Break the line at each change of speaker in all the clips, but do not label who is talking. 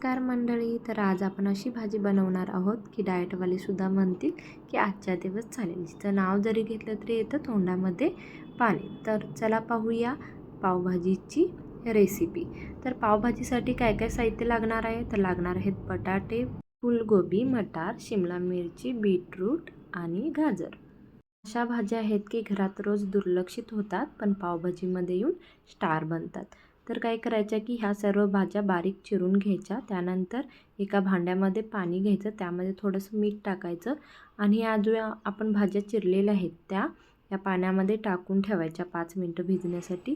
नमस्कार मंडळी. तर आज आपण अशी भाजी बनवणार आहोत की डाएटवाले सुद्धा म्हणतील की आजच्या दिवस चालेल. तिचं नाव जरी घेतलं तरी येतं तोंडामध्ये पाणी. तर चला पाहूया पावभाजीची रेसिपी. तर पावभाजीसाठी काय काय साहित्य लागणार आहे. तर लागणार आहेत बटाटे, फुलगोबी, मटार, शिमला मिरची, बीटरूट आणि गाजर. अशा भाज्या आहेत की घरात रोज दुर्लक्षित होतात पण पावभाजीमध्ये येऊन स्टार बनतात. तर काय करायचं की ह्या सर्व भाज्या बारीक चिरून घ्यायच्या. त्यानंतर एका भांड्यामध्ये पाणी घ्यायचं, त्यामध्ये थोडंसं मीठ टाकायचं आणि या जो आपण भाज्या चिरलेल्या आहेत त्या या पाण्यामध्ये टाकून ठेवायच्या 5 मिनटं भिजण्यासाठी.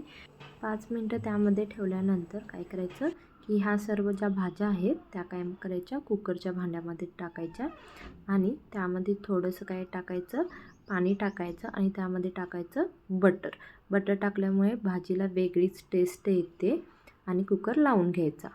5 मिनटं त्यामध्ये ठेवल्यानंतर काय करायचं की ह्या सर्व ज्या भाज्या आहेत त्या काय करायच्या कुकरच्या भांड्यामध्ये टाकायच्या आणि त्यामध्ये थोडंसं काय टाकायचं पाणी टाकायचं आणि त्यामध्ये टाकायचं बटर. बटर टाकल्यामुळे भाजीला वेगळीच टेस्ट येते आणि कुकर लावून घ्यायचा.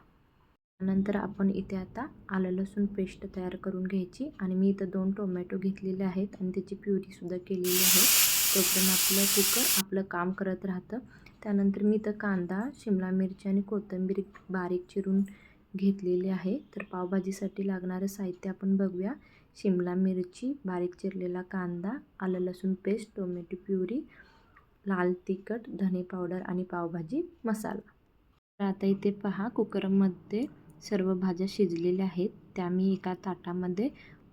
नंतर आपण इथे आता आलं लसूण पेस्ट तयार करून घ्यायची आणि मी इथं 2 टोमॅटो घेतलेले आहेत आणि त्याची प्युरीसुद्धा केलेली आहे. तोपर्यंत आपलं कुकर आपलं काम करत राहतं. त्यानंतर मी इथं कांदा, शिमला मिरची आणि कोथिंबीर बारीक चिरून घेतलेली आहे. तर पावभाजीसाठी लागणारं साहित्य आपण बघूया. शिमला मिरची, बारीक चिरलेला कांदा, आलं लसूण पेस्ट, टोमॅटो प्युरी, लाल तिखट, धने पावडर आणि पावभाजी मसाला. तर आता इथे पहा कुकरमध्ये सर्व भाज्या शिजलेल्या आहेत. त्या मी एका ताटामध्ये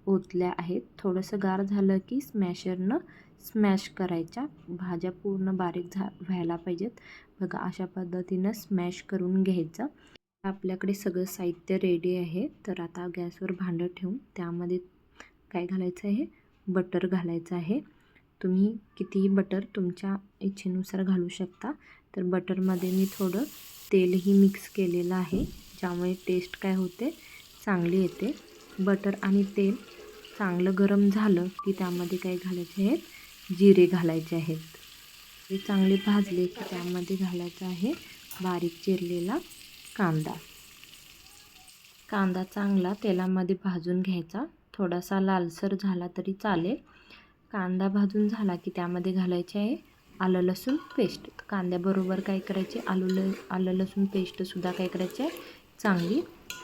ओतल्या आहेत. थोडंसं गार झालं की स्मॅशरनं स्मॅश करायच्या. भाज्या पूर्ण बारीक व्हायला पाहिजेत. बघा अशा पद्धतीनं स्मॅश करून घ्यायचं. आपल्याकडे सगळं साहित्य रेडी आहे. तर आता गॅसवर भांडं ठेवून त्यामध्ये काय घालायचं आहे, बटर घालायचं आहे. तुम्ही कितीही बटर तुमच्या इच्छेनुसार घालू शकता. तर बटरमध्ये मी थोडं तेलही मिक्स केलेलं आहे, ज्यामुळे टेस्ट काय होते चांगली येते. बटर आणि तेल चांगलं गरम झालं की त्यामध्ये काय घालायचे आहेत, जिरे घालायचे आहेत. ते चांगले भाजले की त्यामध्ये घालायचं आहे बारीक चिरलेला कांदा. कांदा चांगला तेलामध्ये भाजून घ्यायचा. थोडासा लालसर झाला तरी चालेल. कांदा भाजून झाला की त्यामध्ये घालायचे आहे आलं लसूण पेस्ट. कांद्याबरोबर काय करायचे आलं लसूण पेस्टसुद्धा काय करायचे आहे चांगली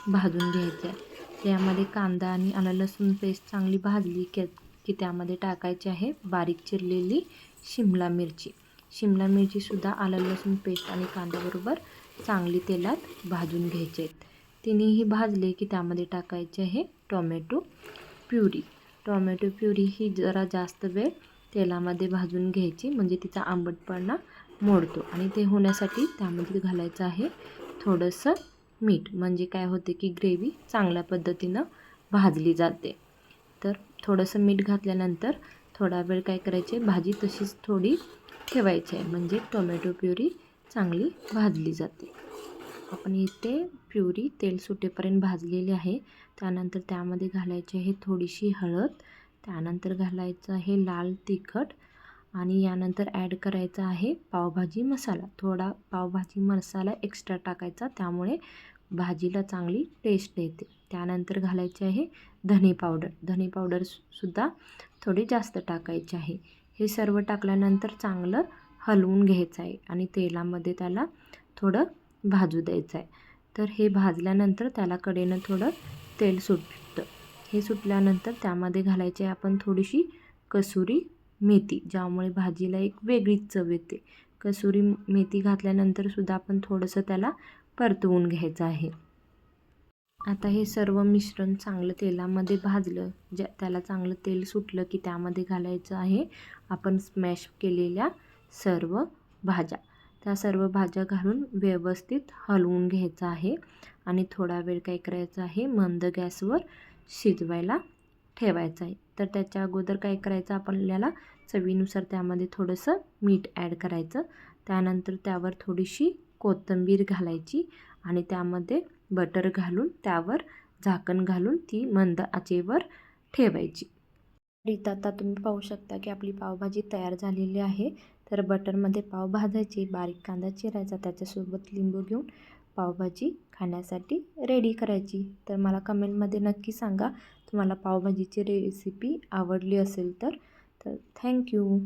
भाजून घ्यायची आहे. त्यामध्ये कांदा आणि आलं लसूण पेस्ट चांगली भाजली की त्यामध्ये टाकायची आहे बारीक चिरलेली शिमला मिरची. शिमला मिरचीसुद्धा आलं लसूण पेस्ट आणि कांद्याबरोबर चांगली तेलात भाजून घ्यायचे आहेत. तिन्हीही भाजले की त्यामध्ये टाकायचे आहे टोमॅटो प्युरी. टोमॅटो प्युरी ही जरा जास्त वेळ तेलामध्ये भाजून घ्यायची, म्हणजे तिचा आंबटपणा मोडतो आणि ते होण्यासाठी त्यामध्ये घालायचं आहे थोडंसं मीठ. म्हणजे काय होते की ग्रेव्ही चांगल्या पद्धतीनं भाजली जाते. तर थोडंसं मीठ घातल्यानंतर थोडा वेळ काय करायचे, भाजी तशीच थोडी ठेवायची आहे, म्हणजे टोमॅटो प्युरी चांगली भाजली जाते. आपण इथे प्युरी तेल सुटेपर्यंत भाजलेली आहे. त्यानंतर त्यामध्ये घालायची आहे थोडीशी हळद, त्यानंतर घालायचं आहे लाल तिखट आणि यानंतर ॲड करायचा आहे पावभाजी मसाला. थोडा पावभाजी मसाला एक्स्ट्रा टाकायचा, त्यामुळे भाजीला चांगली टेस्ट येते. त्यानंतर घालायचे आहे धने पावडर. धने पावडरसुद्धा थोडी जास्त टाकायची आहे. हे सर्व टाकल्यानंतर चांगलं हलवून घ्यायचं आहे आणि तेलामध्ये त्याला थोडं भाजू द्यायचं आहे. तर हे भाजल्यानंतर त्याला कडेनं थोडं तेल सुटतं. हे सुटल्यानंतर त्यामध्ये घालायचे आपण थोडीशी कसुरी मेथी, ज्यामुळे भाजीला एक वेगळीच चव येते. कसुरी मेथी घातल्यानंतरसुद्धा आपण थोडंसं त्याला परतवून घ्यायचं आहे. आता हे सर्व मिश्रण चांगलं तेलामध्ये भाजलं, त्याला चांगलं तेल सुटलं की त्यामध्ये घालायचं आहे आपण स्मॅश केलेल्या सर्व भाज्या. त्या सर्व भाज्या घालून व्यवस्थित हलवून घ्यायचं आहे आणि थोडा वेळ काय करायचं आहे, मंद गॅसवर शिजवायला ठेवायचं आहे. तर त्याच्या अगोदर काय करायचं, आपल्याला चवीनुसार त्यामध्ये थोडंसं मीठ ॲड करायचं. त्यानंतर त्यावर थोडीशी कोथिंबीर घालायची आणि त्यामध्ये बटर घालून त्यावर झाकण घालून ती मंद आचेवर ठेवायची. इथं आता तुम्ही पाहू शकता की आपली पावभाजी तयार झालेली आहे. तर बटरमध्ये पाव भाजायचे, बारीक कांदा चिरायचा, त्याच्यासोबत लिंबू घेऊन पावभाजी खाण्यासाठी रेडी करायची. तर मला कमेंटमध्ये नक्की सांगा तुम्हाला पावभाजीची रेसिपी आवडली असेल तर. थँक्यू.